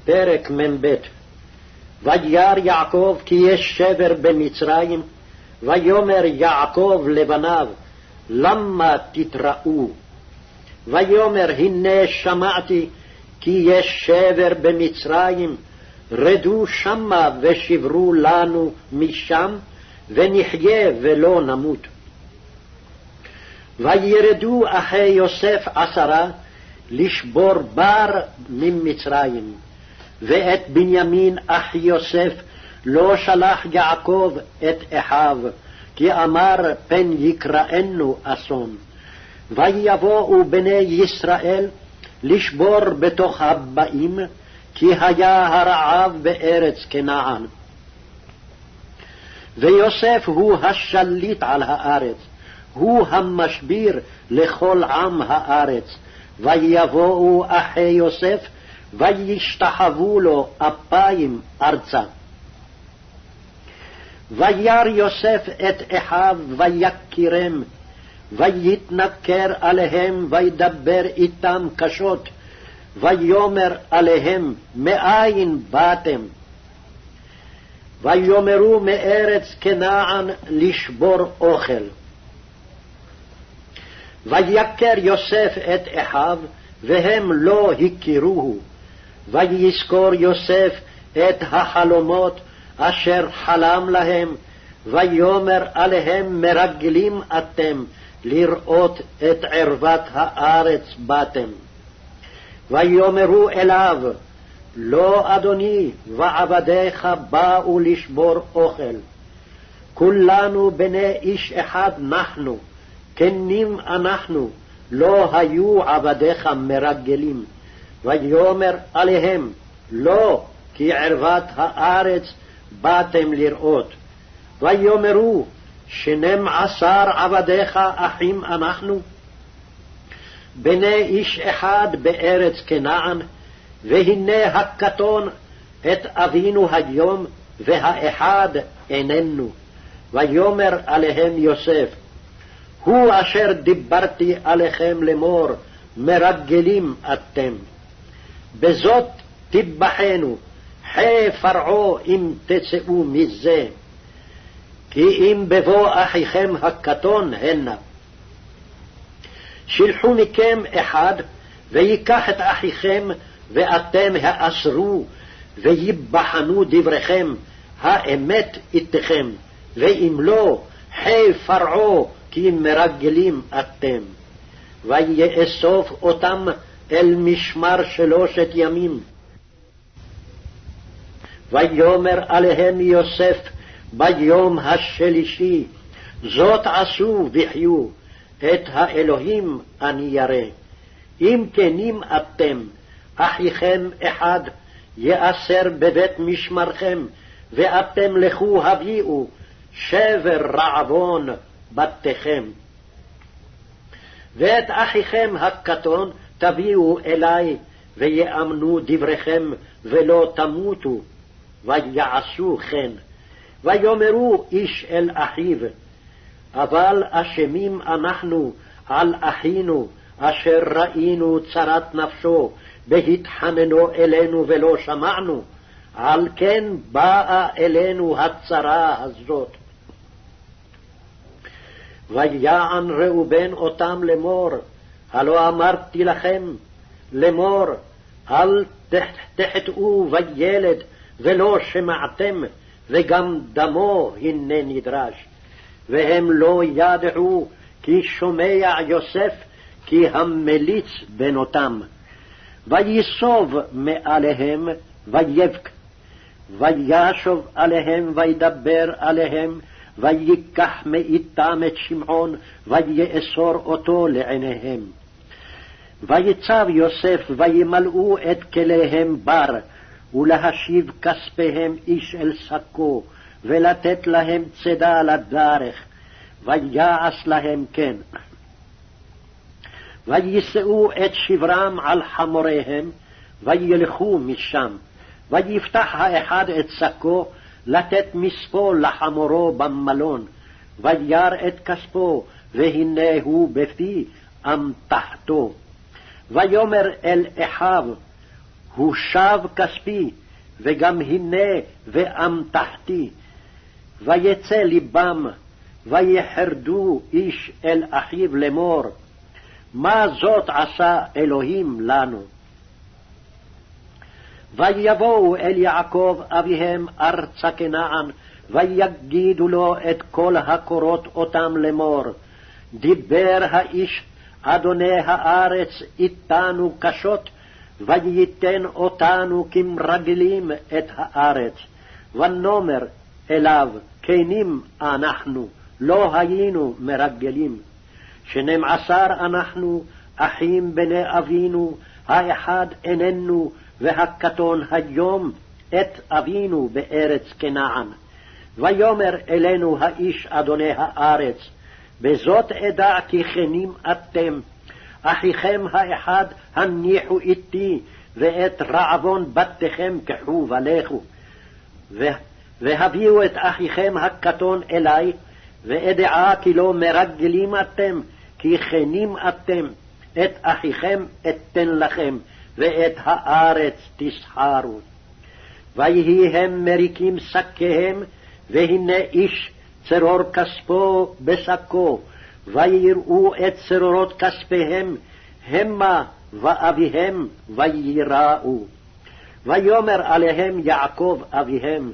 פרק מ"ב. וירא יעקב כי יש שבר במצרים, ויאמר יעקב לבניו, למה תתראו? ויאמר הנה שמעתי כי יש שבר במצרים, רדו שמה ושברו לנו משם, ונחיה ולא נמות. וירדו אחי יוסף 10 לשבור בר ממצרים, ואת בנימין אחי יוסף לא שלח יעקב את אחיו, כי אמר פן יקראנו אסון. ויבואו בני ישראל לשבור בתוך הבאים, כי היה הרעב בארץ כנען. ויוסף הוא השליט על הארץ, הוא המשביר לכל עם הארץ. ויבואו אחי יוסף וישתחוו לו אפיים ארצה. וירא יוסף את אחיו ויקירם, ויתנכר עליהם וידבר איתם קשות, ויאמר עליהם מאין באתם? ויאמרו מארץ כנען לשבור אוכל. ויקר יוסף את אחיו, והם לא הכירוהו. ויזכור יוסף את החלומות אשר חלם להם, ויאמר עליהם מרגלים אתם לראות את ערוות הארץ באתם. ויאמרו אליו, לא אדוני, ועבדיך באו לשבור אוכל. כולנו בני איש אחד נחנו, כנים אנחנו, לא היו עבדיך מרגלים. ויאמר עליהם, לא, כי ערוות הארץ באתם לראות. ויאמרו, 12 עבדיך אחים אנחנו, בני איש אחד בארץ כנען, והנה הקטון את אבינו היום, והאחד איננו. ויאמר עליהם יוסף, הוא אשר דיברתי עליכם לאמור, מרגלים אתם. בזאת תבחנו, חי פרעה אם תצאו מזה, כי אם בבוא אחיכם הקטון הנה. שלחו מכם אחד, ויקח את אחיכם, ואתם האסרו, ויבחנו דבריכם, האמת איתכם, ואם לא, חי פרעה, כי מרגלים אתם. ויאסוף אותם אל משמר 3 ימים. ויאמר עליהם יוסף ביום השלישי, זאת עשו וחיו, את האלוהים אני ירא. אם כנים אתם, אחיכם אחד יאסר בבית משמרכם, ואתם לכו הביאו שבר רעבון בתיכם. ואת אחיכם הקטון תביאו אלי, ויאמנו דבריכם ולא תמותו. ויעשו כן. ויאמרו איש אל אחיו, אבל אשמים אנחנו על אחינו, אשר ראינו צרת נפשו, בהתחננו אלינו ולא שמענו, על כן באה אלינו הצרה הזאת. ויען ראובן אותם לאמור, הלא אמרתי לכם לאמור, אל תחטאו בילד, ולא שמעתם, וגם דמו הנה נדרש. והם לא ידעו, כי שומע יוסף, כי המליץ בנותם. ויסוב מעליהם ויבק, וישוב עליהם וידבר עליהם, ויקח מאיתם את שמעון, ויאסור אותו לעיניהם. ויצב יוסף, וימלאו את כליהם בר, ולהשיב כספיהם איש אל שקו, ולתת להם צידה לדרך, ויעש להם כן. ויישאו את שברם על חמוריהם, וילכו משם. ויפתח האחד את שקו, לתת מספו לחמורו במלון, וירא את כספו, והנה הוא בפי אמתחתו. ויאמר אל אחיו, הושב כספי, וגם הנה ואמתחתי. ויצא ליבם, ויחרדו איש אל אחיו לאמור, מה זאת עשה אלוהים לנו? ויבואו אל יעקב אביהם ארצה כנען, ויגידו לו את כל הקורות אותם לאמור, דיבר האיש אדוני הארץ איתנו קשות, וייתן אותנו כמרגלים את הארץ. ונאמר אליו, כנים אנחנו, לא היינו מרגלים. 12 אנחנו, אחים בני אבינו, האחד איננו, והקטון היום את אבינו בארץ כנען. ויאמר אלינו האיש אדוני הארץ, בזאת אדע כי כנים אתם, אחיכם האחד הניחו איתי, ואת רעבון בתיכם קחו ולכו. והביאו את אחיכם הקטון אלי, ואדעה כי לא מרגלים אתם, כי כנים אתם, את אחיכם אתן לכם, ואת הארץ תסחרו. ויהי הם מריקים שקיהם, והנה איש צרור כספו בשקו, ויראו את צרורות כספיהם, המה ואביהם ויראו. ויאמר עליהם יעקב אביהם,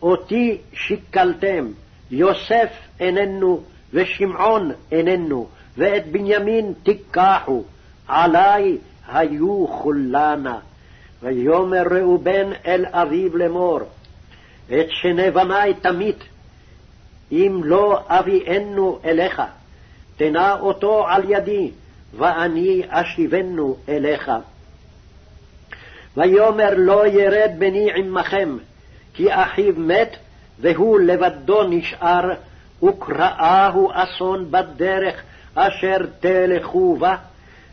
אותי שיקלתם, יוסף איננו, ושמעון איננו, ואת בנימין תיקחו, עלי היו כולנה. ויאמר ראובן אל אביו לאמור, את שני בני תמית, אם לא אביאנו אליך, תנה אותו על ידי, ואני אשיבנו אליך. ויאמר לא ירד בני עמכם, כי אחיו מת, והוא לבדו נשאר, וקראהו אסון בדרך אשר תלכו בה,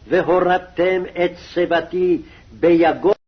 והורדתם את שיבתי ביגון.